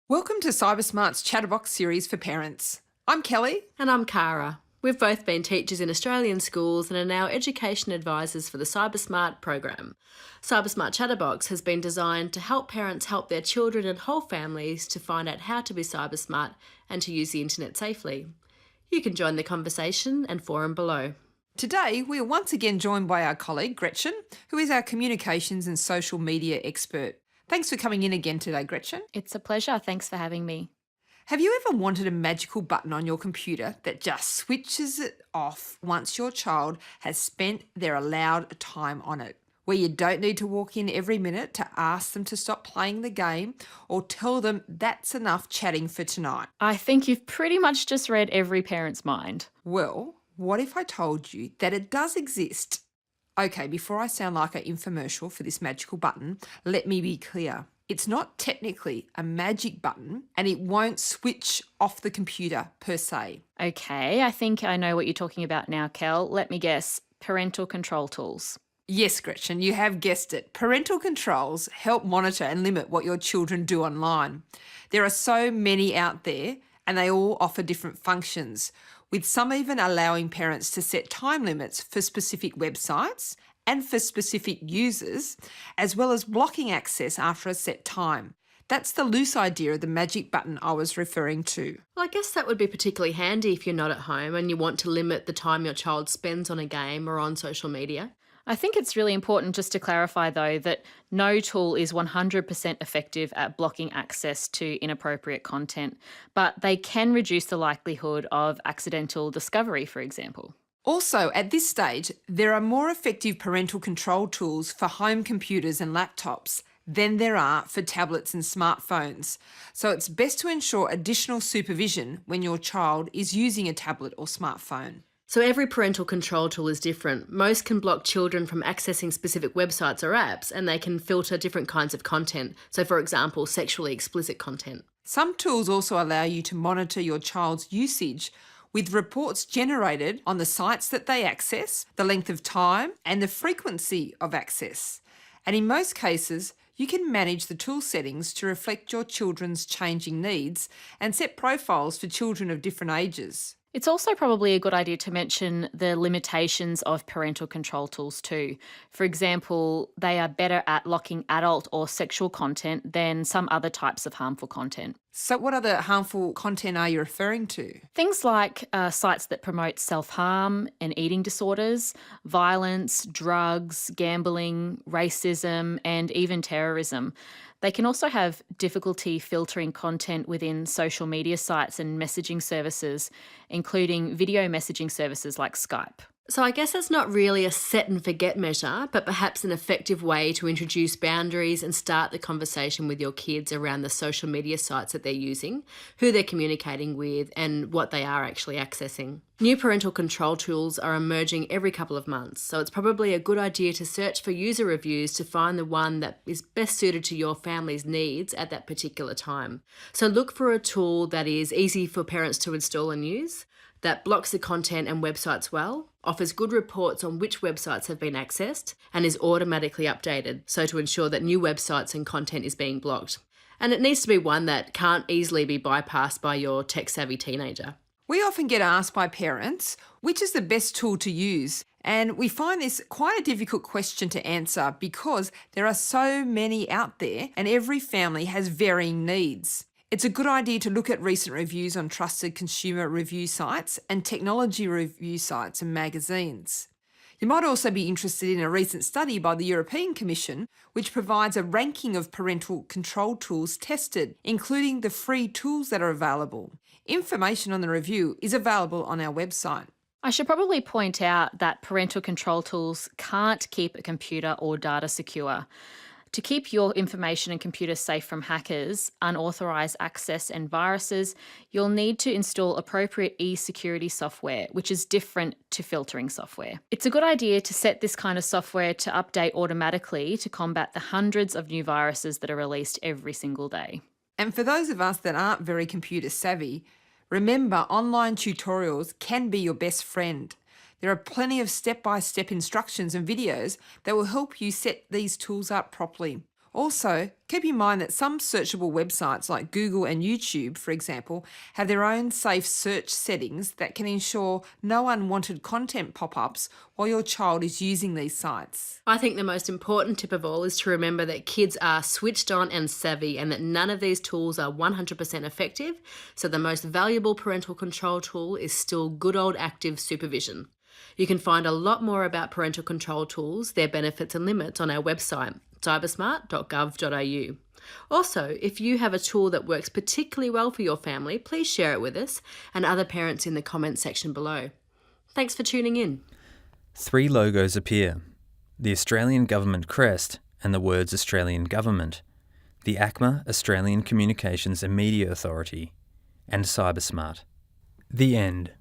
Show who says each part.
Speaker 1: Welcome to Cybersmart's Chatterbox series for parents. I'm Kelly.
Speaker 2: And I'm Cara. We've both been teachers in Australian schools and are now education advisors for the Cybersmart program. Cybersmart Chatterbox has been designed to help parents help their children and whole families to find out how to be cybersmart and to use the internet safely. You can join the conversation and forum below.
Speaker 1: Today, we are once again joined by our colleague, Gretchen, who is our communications and social media expert. Thanks for coming in again today, Gretchen.
Speaker 3: It's a pleasure. Thanks for having me.
Speaker 1: Have you ever wanted a magical button on your computer that just switches it off once your child has spent their allowed time on it, where you don't need to walk in every minute to ask them to stop playing the game or tell them that's enough chatting for tonight?
Speaker 3: I think you've pretty much just read every parent's mind.
Speaker 1: Well, what if I told you that it does exist? Okay, before I sound like an infomercial for this magical button, let me be clear. It's not technically a magic button and it won't switch off the computer per se.
Speaker 3: Okay, I think I know what you're talking about now, Kel. Let me guess. Parental control tools.
Speaker 1: Yes, Gretchen, you have guessed it. Parental controls help monitor and limit what your children do online. There are so many out there and they all offer different functions, with some even allowing parents to set time limits for specific websites and for specific users, as well as blocking access after a set time. That's the loose idea of the magic button I was referring to.
Speaker 2: Well, I guess that would be particularly handy if you're not at home and you want to limit the time your child spends on a game or on social media.
Speaker 3: I think it's really important just to clarify, though, that no tool is 100% effective at blocking access to inappropriate content, but they can reduce the likelihood of accidental discovery, for example.
Speaker 1: Also, at this stage, there are more effective parental control tools for home computers and laptops than there are for tablets and smartphones. So it's best to ensure additional supervision when your child is using a tablet or smartphone.
Speaker 2: So every parental control tool is different. Most can block children from accessing specific websites or apps, and they can filter different kinds of content. So, for example, sexually explicit content.
Speaker 1: Some tools also allow you to monitor your child's usage with reports generated on the sites that they access, the length of time, and the frequency of access. And in most cases, you can manage the tool settings to reflect your children's changing needs and set profiles for children of different ages.
Speaker 3: It's also probably a good idea to mention the limitations of parental control tools too. For example, they are better at locking adult or sexual content than some other types of harmful content.
Speaker 1: So what other harmful content are you referring to?
Speaker 3: Things like sites that promote self-harm and eating disorders, violence, drugs, gambling, racism, and even terrorism. They can also have difficulty filtering content within social media sites and messaging services, including video messaging services like Skype.
Speaker 2: So I guess it's not really a set and forget measure, but perhaps an effective way to introduce boundaries and start the conversation with your kids around the social media sites that they're using, who they're communicating with, and what they are actually accessing. New parental control tools are emerging every couple of months, so it's probably a good idea to search for user reviews to find the one that is best suited to your family's needs at that particular time. So look for a tool that is easy for parents to install and use, that blocks the content and websites well, offers good reports on which websites have been accessed, and is automatically updated, so to ensure that new websites and content is being blocked. And it needs to be one that can't easily be bypassed by your tech-savvy teenager.
Speaker 1: We often get asked by parents, which is the best tool to use? And we find this quite a difficult question to answer because there are so many out there and every family has varying needs. It's a good idea to look at recent reviews on trusted consumer review sites and technology review sites and magazines. You might also be interested in a recent study by the European Commission, which provides a ranking of parental control tools tested, including the free tools that are available. Information on the review is available on our website.
Speaker 3: I should probably point out that parental control tools can't keep a computer or data secure. To keep your information and computer safe from hackers, unauthorised access and viruses, you'll need to install appropriate e-security software, which is different to filtering software. It's a good idea to set this kind of software to update automatically to combat the hundreds of new viruses that are released every single day.
Speaker 1: And for those of us that aren't very computer savvy, remember online tutorials can be your best friend. There are plenty of step-by-step instructions and videos that will help you set these tools up properly. Also, keep in mind that some searchable websites like Google and YouTube, for example, have their own safe search settings that can ensure no unwanted content pop-ups while your child is using these sites.
Speaker 2: I think the most important tip of all is to remember that kids are switched on and savvy and that none of these tools are 100% effective, so the most valuable parental control tool is still good old active supervision. You can find a lot more about parental control tools, their benefits and limits on our website, cybersmart.gov.au. Also, if you have a tool that works particularly well for your family, please share it with us and other parents in the comments section below. Thanks for tuning in.
Speaker 4: 3 logos appear: the Australian Government crest and the words Australian Government, the ACMA Australian Communications and Media Authority, and Cybersmart. The end.